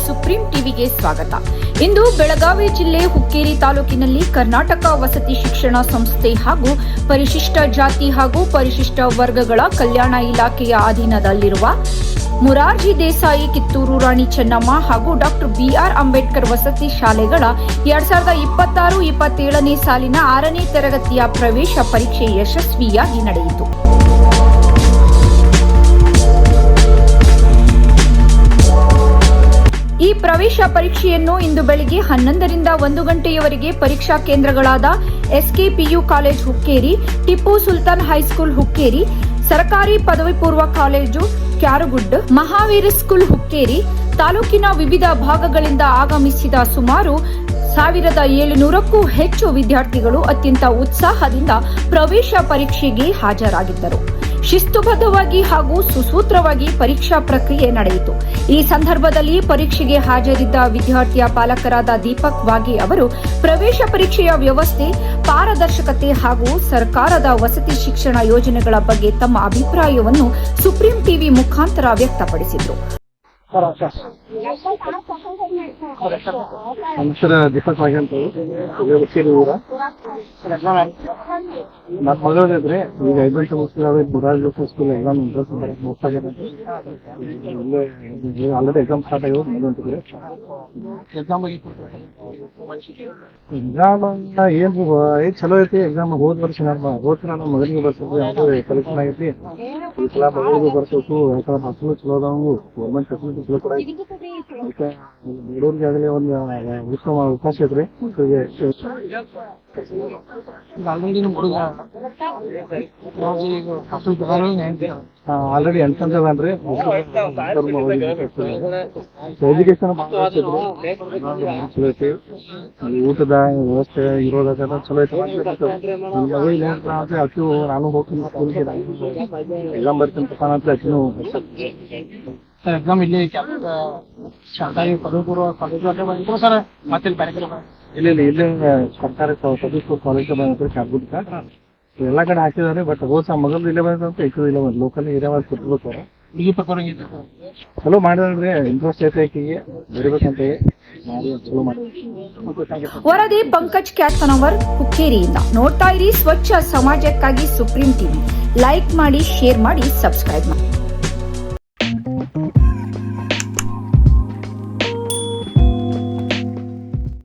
Supreme ಟಿವಿಗೆ ಸ್ವಾಗತ. ಇಂದು ಬೆಳಗಾವಿ ಜಿಲ್ಲೆ ಹುಕ್ಕೇರಿ ತಾಲೂಕಿನಲ್ಲಿ ಕರ್ನಾಟಕ ವಸತಿ ಶಿಕ್ಷಣ ಸಂಸ್ಥೆ ಹಾಗೂ ಪರಿಶಿಷ್ಟ ಜಾತಿ ಹಾಗೂ ಪರಿಶಿಷ್ಟ ವರ್ಗಗಳ ಕಲ್ಯಾಣ ಇಲಾಖೆಯ ಅಧೀನದಲ್ಲಿರುವ ಮುರಾರ್ಜಿ ದೇಸಾಯಿ, ಕಿತ್ತೂರು ರಾಣಿ ಚೆನ್ನಮ್ಮ ಹಾಗೂ ಡಾ. ಬಿ.ಆರ್. ಅಂಬೇಡ್ಕರ್ ವಸತಿ ಶಾಲೆಗಳ 2026-27ನೇ ಸಾಲಿನ 6ನೇ ತರಗತಿಯ ಪ್ರವೇಶ ಪರೀಕ್ಷೆ ಯಶಸ್ವಿಯಾಗಿ ನಡೆಯಿತು. ಈ ಪ್ರವೇಶ ಪರೀಕ್ಷೆಯನ್ನು ಇಂದು ಬೆಳಿಗ್ಗೆ 11ರಿಂದ 1 ಗಂಟೆಯವರೆಗೆ ಪರೀಕ್ಷಾ ಕೇಂದ್ರಗಳಾದ ಎಸ್ಕೆಪಿಯು ಕಾಲೇಜ್ ಹುಕ್ಕೇರಿ, ಟಿಪ್ಪು ಸುಲ್ತಾನ್ ಹೈಸ್ಕೂಲ್ ಹುಕ್ಕೇರಿ, ಸರ್ಕಾರಿ ಪದವಿ ಪೂರ್ವ ಕಾಲೇಜು ಕ್ಯಾರಗುಡ್, ಮಹಾವೀರ ಸ್ಕೂಲ್ ಹುಕ್ಕೇರಿ ತಾಲೂಕಿನ ವಿವಿಧ ಭಾಗಗಳಿಂದ ಆಗಮಿಸಿದ ಸುಮಾರು 1700ಕ್ಕೂ ಹೆಚ್ಚು ವಿದ್ಯಾರ್ಥಿಗಳು ಅತ್ಯಂತ ಉತ್ಸಾಹದಿಂದ ಪ್ರವೇಶ ಪರೀಕ್ಷೆಗೆ ಹಾಜರಾಗಿದ್ದರು. ಶಿಸ್ತುಬದ್ಧವಾಗಿ ಹಾಗೂ ಸುಸೂತ್ರವಾಗಿ ಪರೀಕ್ಷಾ ಪ್ರಕ್ರಿಯೆ ನಡೆಯಿತು. ಈ ಸಂದರ್ಭದಲ್ಲಿ ಪರೀಕ್ಷೆಗೆ ಹಾಜರಿದ್ದ ವಿದ್ಯಾರ್ಥಿಯ ಪಾಲಕರಾದ ದೀಪಕ್ ವಾಗೆ ಅವರು ಪ್ರವೇಶ ಪರೀಕ್ಷೆಯ ವ್ಯವಸ್ಥೆ, ಪಾರದರ್ಶಕತೆ ಹಾಗೂ ಸರ್ಕಾರದ ವಸತಿ ಶಿಕ್ಷಣ ಯೋಜನೆಗಳ ಬಗ್ಗೆ ತಮ್ಮ ಅಭಿಪ್ರಾಯವನ್ನು ಸುಪ್ರೀಂ ಟಿವಿ ಮುಖಾಂತರ ವ್ಯಕ್ತಪಡಿಸಿದರು. ಹೆಸರು ದೀಪಕ್ ವಾಗೆ ಅಂತ ಹುಕ್ಕೇರಿ ಊರ. ನನ್ನ ಮಗಳದೈತ್ರಿ. ಈಗ 5 ಮುಗಿಸಿದಾವೆ. Morarji school exam already exam start ಆಗಿರೋ ಅಂತಿದ್ರಿ. ಎಕ್ಸಾಮ್ ಏನ್ ಚಲೋ ಐತಿ ಎಕ್ಸಾಮ್. ಹೋದ್ ವರ್ಷ ನಮ್ಮ ಮಗನಿಗೆ ಬರ್ಸಿದ್ವಿ, ಅವ್ರು ಸೆಲೆಕ್ಷನ್ ಆಗೈತಿ. ಈ ಸಲ ಮಗಳಿಗೂ ಬರ್ಸಬೇಕು. ಯಾಕಂದ್ರೆ ಮಕ್ಕಳು ಚಲೋ ಅದಾವು, ಗೌರ್ಮೆಂಟ್ ಫೆಸಿಲಿಟಿ ಚಲೋ ಕೂಡ ಐತಿ. ಅದಕ್ಕೆ ಬೇಡೋರ್ಗೆ ಆಗಲಿ ಒಂದು ಉತ್ತಮ ಅವಕಾಶ ಐತ್ರಿ. ಆಲ್ರೆಡಿ ಎಂಟ್ರಿ ಎಜುಕೇಶನ್ ಚಲೋ ಐತಿ. ಊಟದ ವ್ಯವಸ್ಥೆ ಇರೋದೆಲ್ಲ ಚಲೋ ಐತಿ. ಅಕ್ಕಿ ನಾನು ಹೋಗ್ತೀನಿ ಸ್ಕೂಲ್ಗೆ ಎಕ್ಸಾಮ್ ಬರ್ತೀನಿ ಅಂತ ಅಕ್ಕಿನೂ ಎಕ್ಸಾಮ್ ಇಲ್ಲಿ ಸರ್ಕಾರಿ ಪದವಿ ಪೂರ್ವ ಕಾಲೇಜು ಸರ್. ಮತ್ತೆ ಇಲ್ಲಿ ಸರ್ಕಾರಿ ಪದವಿ ಪೂರ್ವ ಕಾಲೇಜ್ ಬಂದ್ರೆ ಕ್ಯಾಬ್ಗುಡ್ ಎಲ್ಲಾ ಕಡೆ ಹಾಕಿದಾರೆ. ಬಟ್ ಹೋದ ಮಗಲ್ ಇಲ್ಲೇ ಬಂದಂತ ಇಲ್ಲ ಬಂದ್ ಲೋಕಲ್ ಏರಿಯಾ ಕೊಟ್ಟಿರ್ಬೇಕು. ಈ ಪ್ರಕಾರ ಚಲೋ ಮಾಡಿದ್ರೆ ಇಂಟ್ರೆಸ್ಟ್ ಐತೆ ಆಕಿಗೆ ಬರೀಬೇಕಂತ ಚಲೋ ಮಾಡಿ. ವರದಿ ಪಂಕಜ್ ಕ್ಯಾತನವರ್, ಹುಕ್ಕೇರಿಯಿಂದ. ನೋಡ್ತಾ ಇರಿ ಸ್ವಚ್ಛ ಸಮಾಜಕ್ಕಾಗಿ ಸುಪ್ರೀಂ ಟಿವಿ. ಲೈಕ್ ಮಾಡಿ, ಶೇರ್ ಮಾಡಿ, ಸಬ್ಸ್ಕ್ರೈಬ್ ಮಾಡಿ.